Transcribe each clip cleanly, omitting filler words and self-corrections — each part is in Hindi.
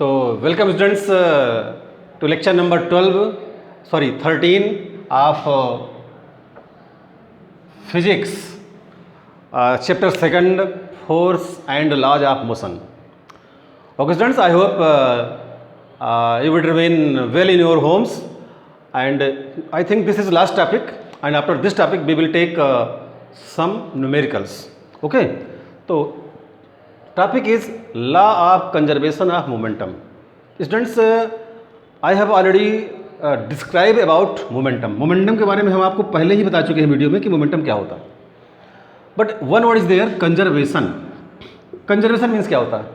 तो welcome students to lecture number 13 of physics chapter second force and laws of motion. Okay students, I hope you would remain well in your homes, and I think this is last topic, and after this topic we will take some numericals. Okay, so topic is law of conservation of momentum. Students, I have already described about momentum. Momentum के बारे में हम आपको पहले ही बता चुके हैं वीडियो में कि momentum क्या होता है. But one word is there, conservation. Conservation means क्या होता है?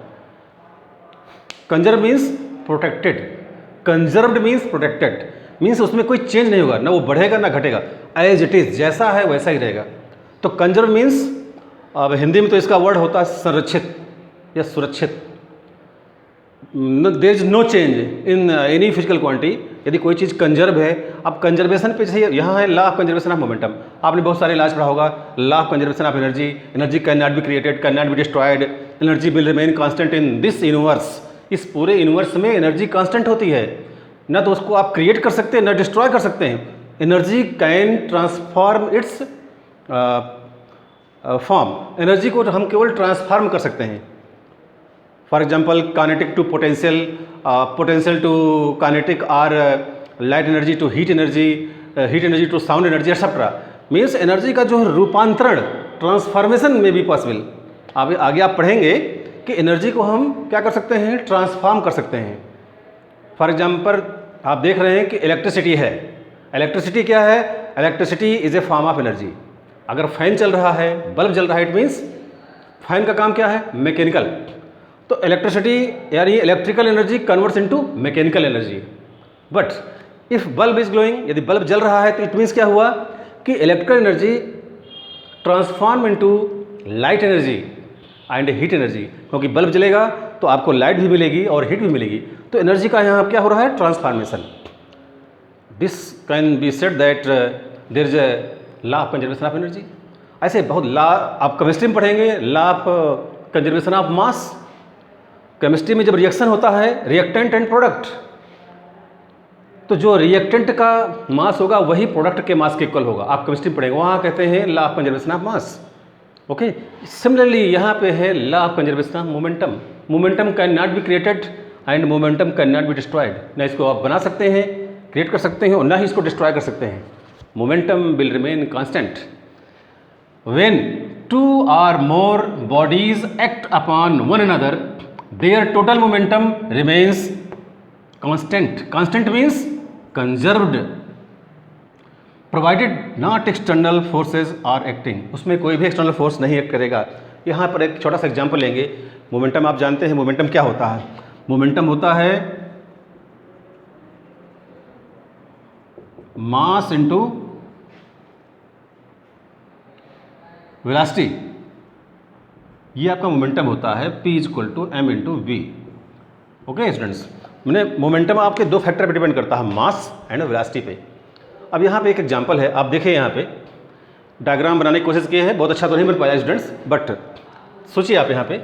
Conserve means protected. Conserved means protected means उसमें कोई चेंज नहीं होगा, ना वो बढ़ेगा ना घटेगा, एज इट इज़, जैसा है वैसा ही रहेगा. तो कंजर्व मीन्स अब हिंदी में तो इसका वर्ड होता है संरक्षित या सुरक्षित. There is no change in any physical quantity. यदि कोई चीज़ कंजर्व है, अब कंजर्वेशन पे जैसे यहाँ है law of conservation of momentum. आपने बहुत सारे इलाज पढ़ा होगा. Law of conservation of energy. Energy can not be created, can not be destroyed, energy will remain constant in this universe. इस पूरे यूनिवर्स में एनर्जी कांस्टेंट होती है, ना तो उसको आप क्रिएट कर सकते हैं ना डिस्ट्रॉय कर सकते हैं. Energy can transform its form. Energy को हम केवल ट्रांसफॉर्म कर सकते हैं. For example kinetic to potential, potential to kinetic, और light energy to heat energy, heat energy to sound energy, etcetera. Means energy का जो रूपांतरण, ट्रांसफॉर्मेशन में भी पॉसिबल. आगे आप पढ़ेंगे कि एनर्जी को हम क्या कर सकते हैं, ट्रांसफॉर्म कर सकते हैं. फॉर एग्जांपल आप देख रहे हैं कि इलेक्ट्रिसिटी है. इलेक्ट्रिसिटी क्या है? Electricity is a form of energy. अगर फैन चल रहा है, बल्ब जल रहा है, इट मीन्स फैन का काम क्या है? मैकेनिकल. तो इलेक्ट्रिसिटी यानी electrical energy converts into mechanical energy. But if bulb is glowing, यदि बल्ब जल रहा है तो इट मीन्स क्या हुआ कि electrical energy transform into light energy and heat energy. क्योंकि बल्ब जलेगा तो आपको लाइट भी मिलेगी और हीट भी मिलेगी. तो एनर्जी का यहाँ क्या हो रहा है? Transformation. This can be said that there is a law of conservation of energy. ऐसे बहुत लॉ आप केमिस्ट्री में पढ़ेंगे. Law of conservation of mass. Chemistry में जब रिएक्शन होता है, रिएक्टेंट एंड प्रोडक्ट, तो जो रिएक्टेंट का मास होगा वही प्रोडक्ट के मास के इक्वल होगा. आप केमिस्ट्री में पढ़ेंगे, वहाँ कहते हैं law of conservation of mass. Okay, similarly यहाँ पे है law of conservation of momentum. Momentum can not be created and momentum can not be destroyed. ना इसको आप बना सकते हैं, क्रिएट कर सकते हैं, और ना ही इसको डिस्ट्रॉय कर सकते हैं. Momentum will remain constant. When two और more bodies act upon one another, their total momentum remains constant. Constant means conserved, provided not external forces are acting. उसमें कोई भी एक्सटर्नल फोर्स नहीं एक्ट करेगा. यहाँ पर एक छोटा सा एग्जांपल लेंगे. मोमेंटम आप जानते हैं, मोमेंटम क्या होता है? मोमेंटम होता है मास इनटू वेलोसिटी. ये आपका मोमेंटम होता है. P equal to m into V. Okay students, मैंने मोमेंटम आपके दो फैक्टर पे डिपेंड करता है, मास एंड वेलोसिटी पे. अब यहाँ पे एक एग्जांपल है, आप देखिए यहाँ पे डायग्राम बनाने की कोशिश किए हैं. बहुत अच्छा तो नहीं बन पाया स्टूडेंट्स, बट सोचिए आप यहाँ पे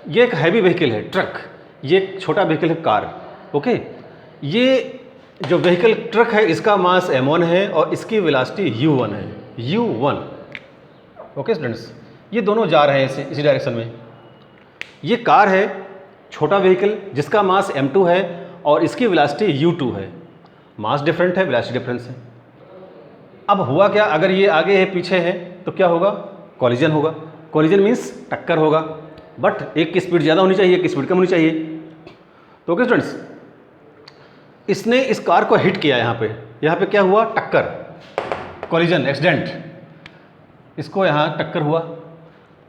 ये एक हैवी व्हीकल है, ट्रक. ये एक छोटा व्हीकल है, कार. ओके, ये जो व्हीकल ट्रक है इसका मास m1 है और इसकी वेलोसिटी u1 है, u1. ओके स्टूडेंट्स, ये दोनों जा रहे हैं इसी डायरेक्शन में. ये कार है, छोटा व्हीकल, जिसका मास m2 है और इसकी वेलोसिटी u2 है. मास डिफरेंट है, वेलोसिटी डिफरेंस है. अब हुआ क्या, अगर ये आगे है पीछे है तो क्या होगा? कॉलिजन होगा. कॉलिजन मीन्स टक्कर होगा. बट एक की स्पीड ज़्यादा होनी चाहिए, एक की स्पीड कम होनी चाहिए. तो ओके स्टूडेंट्स, इसने इस कार को हिट किया. यहाँ पे क्या हुआ? टक्कर, कॉलिजन, एक्सीडेंट. इसको यहाँ टक्कर हुआ.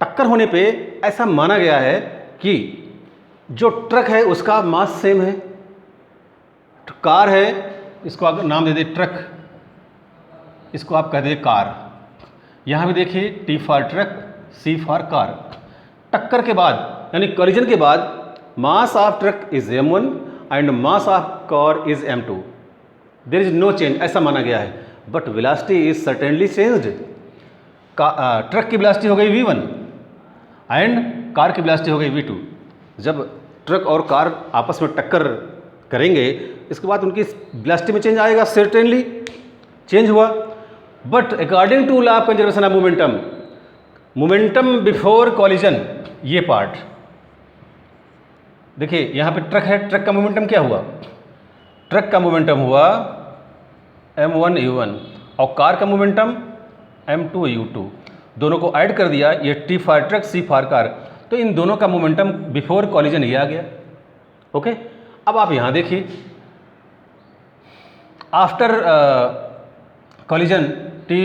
टक्कर होने पे ऐसा माना गया है कि जो ट्रक है उसका मास सेम है. कार है, इसको आप नाम दे दे ट्रक, इसको आप कह दे कार. यहाँ भी देखिए T for truck, C for car. टक्कर के बाद यानी कॉलिजन के बाद mass of truck is m1 and mass of car is m2. There is no change, ऐसा माना गया है. But velocity is certainly changed. Truck की वेलोसिटी हो गई v1 एंड कार की वेलोसिटी हो गई v2. जब ट्रक और कार आपस में टक्कर करेंगे, इसके बाद उनकी वेलोसिटी में चेंज आएगा, सर्टेनली चेंज हुआ। But according to law of conservation of momentum, momentum before collision, ये पार्ट देखिए यहाँ पे ट्रक है, ट्रक का मोमेंटम क्या हुआ? ट्रक का मोमेंटम हुआ m1 u1 और कार का मोमेंटम m2 u2, दोनों को ऐड कर दिया, ये T for truck, C for car, तो इन दोनों का मोमेंटम बिफोर कॉलिजन ये आ गया। ओके, अब आप यहाँ देखिए, after collision T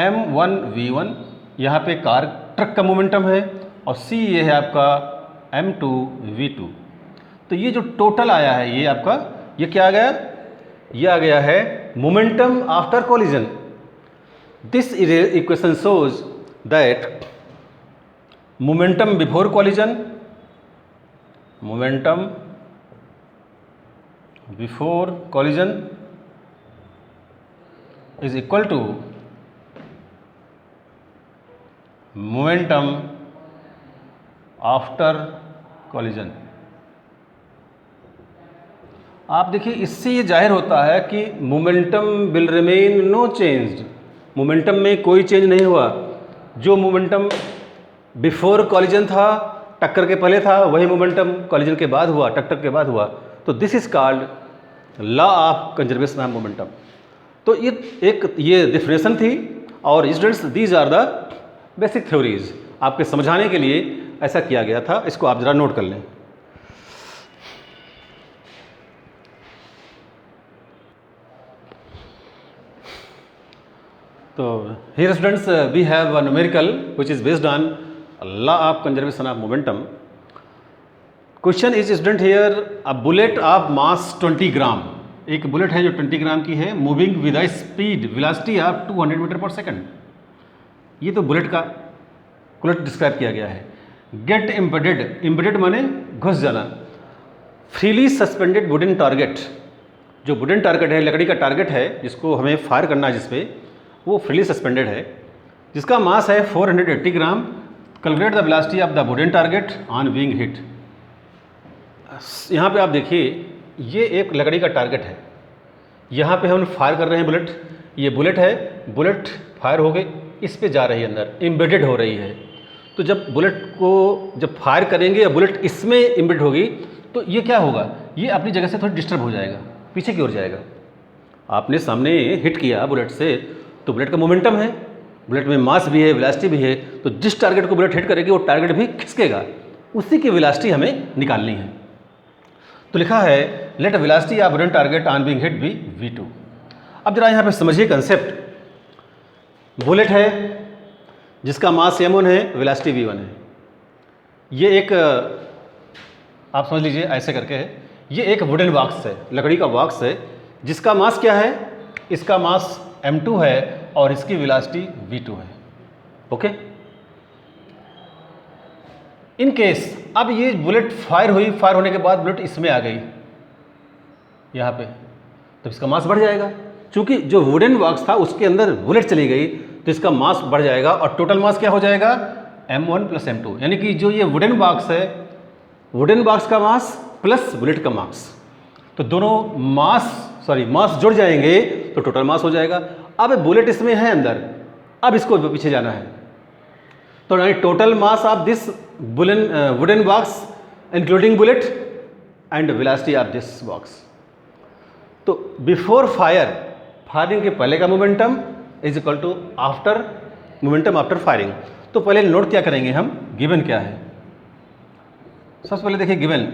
m1 v1, यहाँ पे कार ट्रक का मोमेंटम है, और C ये है आपका m2 v2। तो ये जो टोटल आया है ये आपका, ये क्या आ गया? ये आ गया है momentum after collision. This equation shows that momentum before collision, momentum before collision is equal to momentum after collision. आप देखिए, इससे ये जाहिर होता है कि momentum will remain no changed, momentum में कोई चेंज नहीं हुआ। जो मोमेंटम बिफोर कॉलिजन था, टक्कर के पहले था, वही मोमेंटम कॉलिजन के बाद हुआ, टक्कर के बाद हुआ। तो this is called law of conservation of momentum. तो ये डेफिनेशन थी, और students these are the basic theories. आपके समझाने के लिए ऐसा किया गया था, इसको आप ज़रा नोट कर लें। तो here students we have a numerical which is based on law of conservation of momentum. Question is student here, a bullet of mass 20 ग्राम, एक बुलेट है जो 20 ग्राम की है, moving with a speed velocity of 200 metre पर सेकंड। ये तो बुलेट का बुलेट डिस्क्राइब किया गया है। गेट एम्बेडेड, एम्बेडेड माने घुस जाना, फ्रीली सस्पेंडेड वुडन टारगेट, जो वुडन टारगेट है, लकड़ी का टारगेट है जिसको हमें फायर करना है, जिसपे वो फ्रीली सस्पेंडेड है, जिसका मास है 480 gram. Calculate the velocity of the wooden target on being hit. यहाँ पे आप देखिए, ये एक लकड़ी का टारगेट है, यहाँ पे हम फायर कर रहे हैं बुलेट, ये बुलेट है, बुलेट फायर हो गई, इस पे जा रही है, अंदर एम्बेडेड हो रही है। तो जब बुलेट को जब फायर करेंगे या बुलेट इसमें एम्बेडेड होगी, तो ये क्या होगा? ये अपनी जगह से थोड़ी डिस्टर्ब हो जाएगा, पीछे की ओर जाएगा। आपने सामने हिट किया बुलेट से, तो बुलेट का मोमेंटम है, बुलेट में मास भी है, वेलोसिटी भी है, तो जिस टारगेट को बुलेट हिट करेगी वो टारगेट भी खिसकेगा, उसी की वेलोसिटी हमें निकालनी है। तो लिखा है let velocity of wooden target on being hit be v2। अब जरा यहाँ पे समझिए कंसेप्ट। बुलेट है जिसका मास m1 है, वेलोसिटी v1 है। ये एक आप समझ लीजिए ऐसे करके है, ये एक वुडन बॉक्स है, लकड़ी का बॉक्स है, जिसका मास क्या है? इसका मास m2 है और इसकी वेलोसिटी v2 है। ओके, इन केस अब ये बुलेट फायर हुई, फायर होने के बाद बुलेट इसमें आ गई यहाँ पे, तो इसका मास बढ़ जाएगा। चूंकि जो वुडन बॉक्स था उसके अंदर बुलेट चली गई, तो इसका मास बढ़ जाएगा, और टोटल मास क्या हो जाएगा? m1 प्लस m2, यानी कि जो ये वुडन बॉक्स है, वुडन बॉक्स का मास प्लस बुलेट का मास, तो दोनों मास जुड़ जाएंगे तो टोटल मास हो जाएगा। अब बुलेट इसमें है अंदर, अब इसको पीछे जाना है, तो total mass of this wooden box including bullet and velocity of this box. तो बिफोर फायरिंग के पहले का momentum is equal to after momentum after firing. तो पहले नोट क्या करेंगे हम, गिवन क्या है? सबसे पहले देखिए गिवन,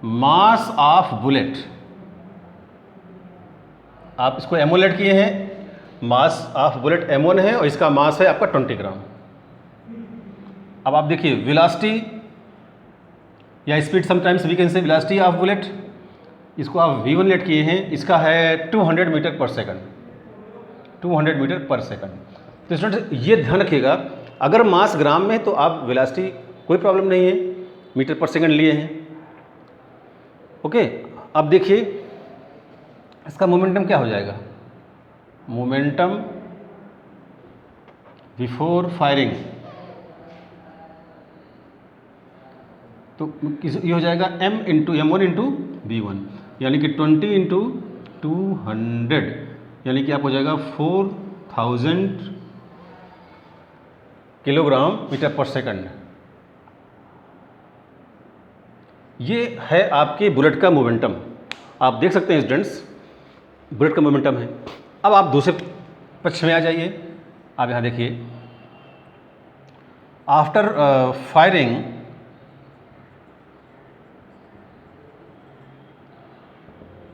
मास ऑफ बुलेट, आप इसको m1 लेट किए हैं, मास ऑफ बुलेट m1 है और इसका मास है आपका 20 ग्राम। अब आप देखिए वेलोसिटी या speed, sometimes we can say velocity of bullet, इसको आप v1 लेट किए हैं, इसका है 200 मीटर पर सेकंड, 200 मीटर पर सेकंड। तो स्टूडेंट ये ध्यान रखिएगा, अगर मास ग्राम में तो आप वेलोसिटी कोई प्रॉब्लम नहीं है, मीटर पर सेकंड लिए हैं। ओके, अब देखिए इसका मोमेंटम क्या हो जाएगा? मोमेंटम बिफोर फायरिंग तो ये हो जाएगा m इंटू v1, यानी कि 20 इंटू 200, यानी कि आप हो जाएगा 4000 किलोग्राम मीटर पर सेकंड। ये है आपके बुलेट का मोमेंटम। आप देख सकते हैं स्टूडेंट्स, बुलेट का मोमेंटम है। अब आप दूसरे पक्ष में आ जाइए। आप यहाँ देखिए, after firing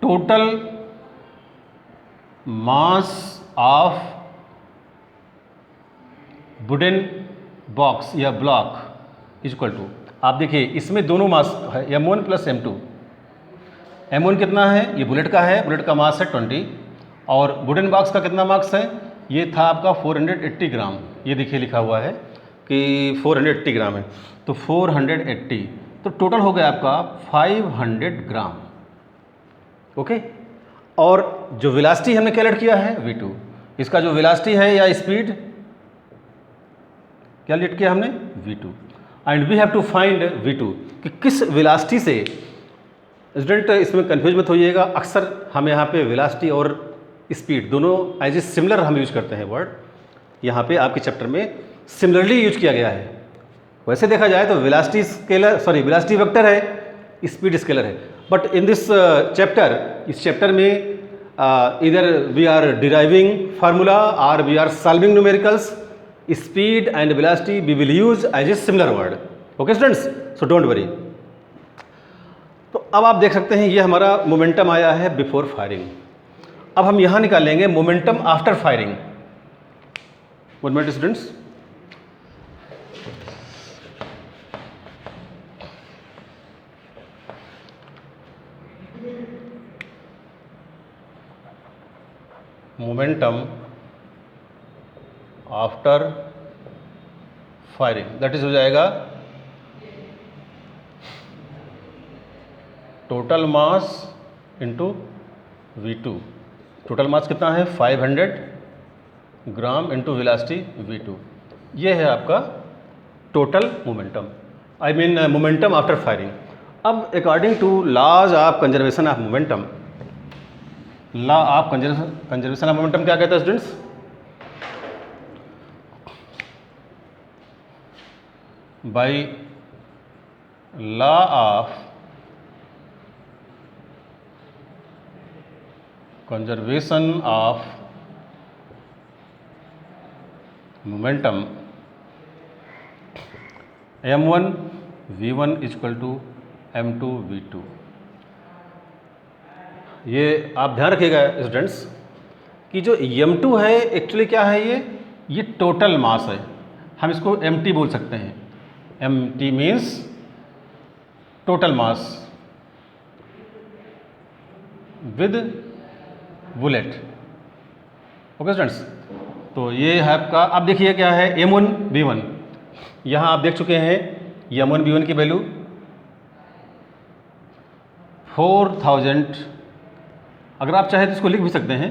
total mass of wooden box या ब्लॉक इक्वल टू, आप देखिए इसमें दोनों मास है m1 प्लस m2। m1 कितना है, ये बुलेट का है, बुलेट का मास है 20, और वुडन बॉक्स का कितना मास है, ये था आपका 480 ग्राम। ये देखिए लिखा हुआ है कि 480 ग्राम है, तो 480, तो टोटल हो गया आपका 500 ग्राम। ओके, और जो वेलोसिटी हमने कैलकुलेट किया है v2, इसका जो वेलोसिटी है या स्पीड कैलकुलेट किया हमने v2, and we have to find v2 कि किस वेलोसिटी से। स्टूडेंट इसमें कंफ्यूज मत होइएगा, अक्सर हम यहाँ पे वेलोसिटी और स्पीड दोनों एज ए सिमिलर हम यूज करते हैं वर्ड, यहाँ पे आपके चैप्टर में सिमिलरली यूज किया गया है। वैसे देखा जाए तो velocity scalar, sorry velocity vector है, स्पीड स्केलर है, बट इन दिस चैप्टर, इस चैप्टर में इधर वी आर डिराइविंग फार्मूला और we are solving numericals, speed and velocity we will use as a similar word. Okay students, so don't worry. तो अब आप देख सकते हैं ये हमारा मोमेंटम आया है बिफोर फायरिंग। अब हम यहाँ निकालेंगे momentum after firing. 1 minute students. Momentum after firing that is हो जाएगा total mass into v2। Total mass कितना है 500 ग्राम इंटू वेलोसिटी v2। ये है आपका total momentum, I mean momentum after firing. अब according to laws of conservation of momentum, law of conservation of momentum क्या कहता है students? By law of conservation of momentum m1 v1 equal to m2 v2। ये आप ध्यान रखिएगा स्टूडेंट्स कि जो m2 है एक्चुअली क्या है, ये टोटल मास है, हम इसको mt बोल सकते हैं। mt means total mass with bullet. Okay students, तो ये है आपका, आप देखिए क्या है m1 v1, यहाँ आप देख चुके हैं m1 v1 की वैल्यू 4000। अगर आप चाहें तो इसको लिख भी सकते हैं,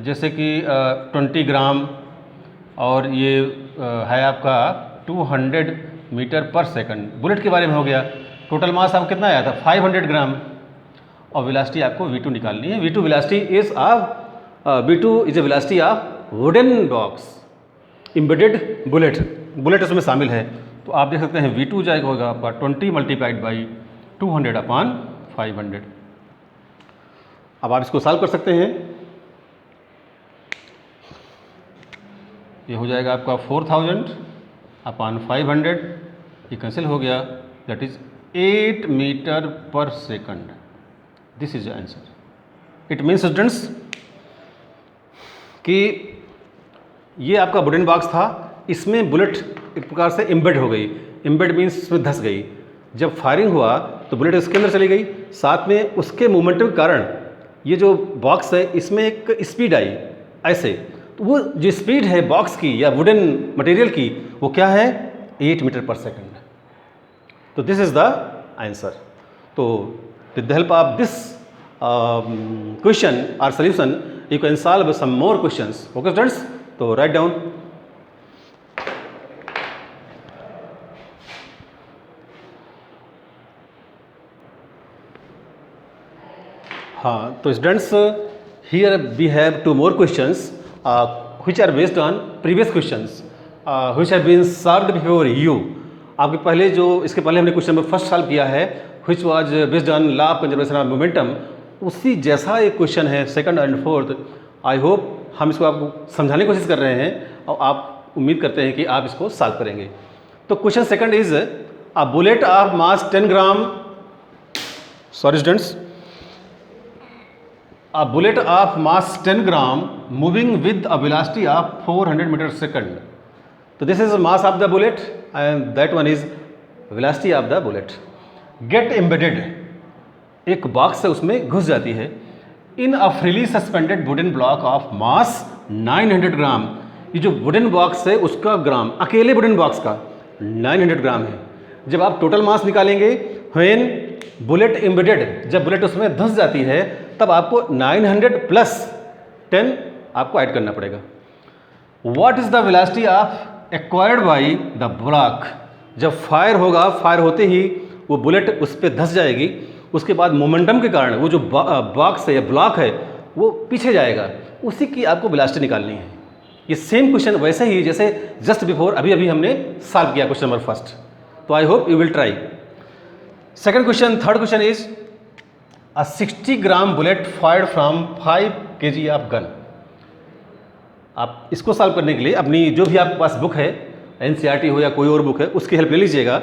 जैसे कि 20 ग्राम, और ये है आपका 200 मीटर पर सेकंड। बुलेट के बारे में हो गया। टोटल मास आपको कितना आया था 500 ग्राम, और वेलोसिटी आपको v2 निकालनी है। v2 velocity is v2 is a velocity of wooden box embedded bullet, bullet उसमें शामिल है। तो आप देख सकते हैं v2 जाएगा होगा आपका 20 मल्टीप्लाइड बाई 200 अपॉन 500। अब आप इसको सॉल्व कर सकते हैं। ये हो जाएगा आपका 4000 अपॉन 500, ये कैंसिल हो गया, दैट इज 8 मीटर पर second. This is the answer. It means students कि ये आपका वुडन बॉक्स था, इसमें बुलेट एक प्रकार से एम्बेड हो गई। एम्बेड मीन्स इसमें धंस गई। जब फायरिंग हुआ तो बुलेट इसके अंदर चली गई, साथ में उसके मूवमेंट के कारण ये जो बॉक्स है इसमें एक स्पीड आई ऐसे। तो वो जो स्पीड है बॉक्स की या वुडन मटेरियल की, वो क्या है 8 मीटर पर सेकंड। तो दिस इज द आंसर। तो with the help of this question और solution you can solve some more questions. Okay students, तो राइट डाउन। हाँ, तो students here we have two more questions which are based on previous questions which have been solved before you. आपके पहले जो इसके पहले हमने क्वेश्चन नंबर फर्स्ट सॉल्व किया है which was based on law of conservation of momentum, उसी जैसा एक क्वेश्चन है second and fourth. I hope हम इसको आपको समझाने की कोशिश कर रहे हैं और आप उम्मीद करते हैं कि आप इसको सॉल्व करेंगे। तो question second is a bullet of mass 10 gram, sorry students, a bullet of mass 10 gram moving with a velocity of 400 meters second. So this is the mass of the bullet and that one is velocity of the bullet. Get embedded, एक बॉक्स से उसमें घुस जाती है in a freely suspended wooden block of mass 900 ग्राम। ये जो वुडन बॉक्स है उसका ग्राम, अकेले वुडन बॉक्स का 900 ग्राम है। जब आप टोटल मास निकालेंगे when बुलेट एम्बेडेड, जब बुलेट उसमें धंस जाती है तब आपको 900 प्लस 10 आपको ऐड करना पड़ेगा। What is the velocity of acquired by the block, जब फायर होगा, फायर होते ही वो बुलेट उस पर धंस जाएगी, उसके बाद मोमेंटम के कारण वो जो बॉक्स है या ब्लॉक है वो पीछे जाएगा, उसी की आपको वेलोसिटी निकालनी है। ये सेम क्वेश्चन वैसे ही जैसे जस्ट बिफोर अभी हमने सॉल्व किया क्वेश्चन नंबर फर्स्ट। तो I hope you will try. Second question, third question is a 60 gram bullet fired from 5 kg of gun. आप इसको सॉल्व करने के लिए अपनी जो भी आपके पास बुक है, NCERT हो या कोई और बुक है, उसकी हेल्प ले लीजिएगा।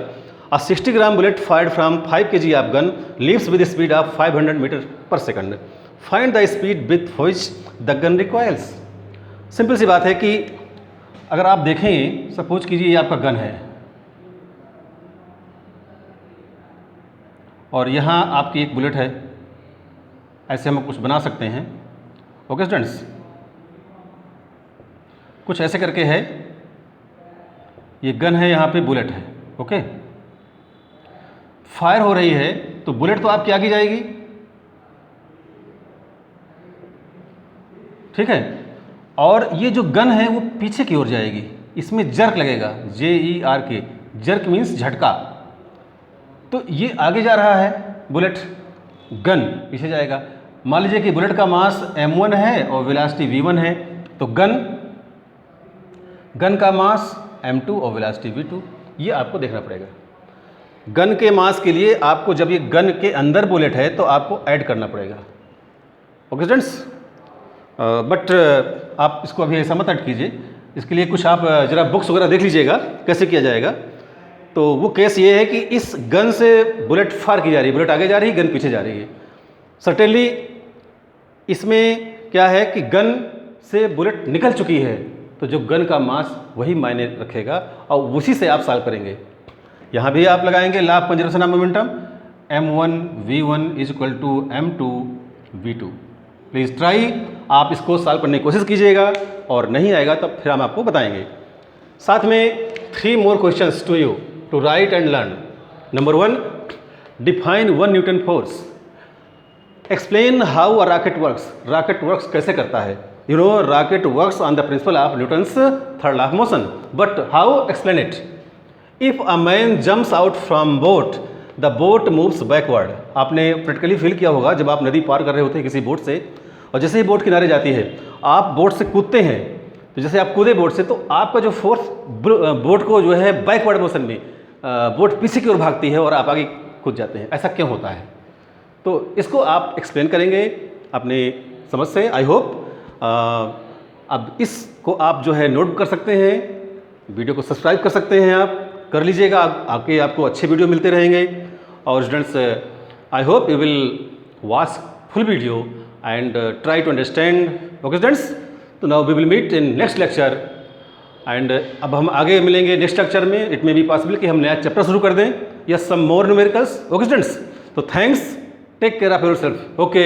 a 60 gram bullet fired from 5 kg of gun leaves with speed of 500 metre पर second, find the speed with which the gun recoils. Simple सी बात है कि अगर आप देखें, सपोज कीजिए ये आपका गन है और यहाँ आपकी एक बुलेट है, ऐसे हम कुछ बना सकते हैं। ओके स्टूडेंट्स, कुछ ऐसे करके है, ये गन है, यहाँ पे बुलेट है। ओके, फायर हो रही है तो बुलेट तो आपकी आगे जाएगी, ठीक है, और ये जो गन है वो पीछे की ओर जाएगी। इसमें जर्क लगेगा, JERK, जर्क मीन्स झटका। तो ये आगे जा रहा है बुलेट, गन पीछे जाएगा। मान लीजिए कि बुलेट का मास m1 है और वेलोसिटी v1 है, तो गन का मास m2 और वेलोसिटी v2, ये आपको देखना पड़ेगा। गन के मास के लिए आपको, जब ये गन के अंदर बुलेट है तो आपको ऐड करना पड़ेगा। ओके स्टूडेंट्स, बट आप इसको अभी ऐसा मत ऐड कीजिए, इसके लिए कुछ आप ज़रा बुक्स वगैरह देख लीजिएगा कैसे किया जाएगा। तो वो केस ये है कि इस गन से बुलेट फायर की जा रही है, बुलेट आगे जा रही है, गन पीछे जा रही है। सर्टेनली इसमें क्या है कि गन से बुलेट निकल चुकी है, तो जो गन का मास वही मायने रखेगा और उसी से आप सॉल्व करेंगे। यहाँ भी आप लगाएंगे law of conservation of momentum, m1 v1 is equal to m2 v2। Please try, आप इसको सॉल्व करने की कोशिश कीजिएगा और नहीं आएगा तब फिर हम आपको बताएंगे। साथ में 3 more questions to you to write and learn. Number 1, define 1 Newton force. Explain how a rocket works. Rocket works कैसे करता है? You know rocket works on the principle of Newton's third law of motion, but how explain it? If a man jumps out from boat the boat moves backward. आपने प्रैक्टिकली फील किया होगा जब आप नदी पार कर रहे होते हैं किसी बोट से, और जैसे ही बोट किनारे जाती है आप बोट से कूदते हैं, तो जैसे आप कूदे बोट से तो आपका जो फोर्स बोट को जो है बैकवर्ड मोशन में बोट पीछे की ओर भागती है और आप आगे कूद जाते हैं। ऐसा क्यों होता है? तो इसको आप एक्सप्लेन करेंगे अपने समझ से, आई होप। अब इसको आप जो है नोट कर सकते हैं, वीडियो को सब्सक्राइब कर सकते हैं, आप कर लीजिएगा, आपको अच्छे वीडियो मिलते रहेंगे। और students, I hope you will watch full video and try to understand. Okay students, तो now we will meet in next lecture and अब हम आगे मिलेंगे नेक्स्ट लेक्चर में। इट मे बी पॉसिबल कि हम नया चैप्टर शुरू कर दें या some more numericals. Okay students, तो thanks, take care of yourself. Okay.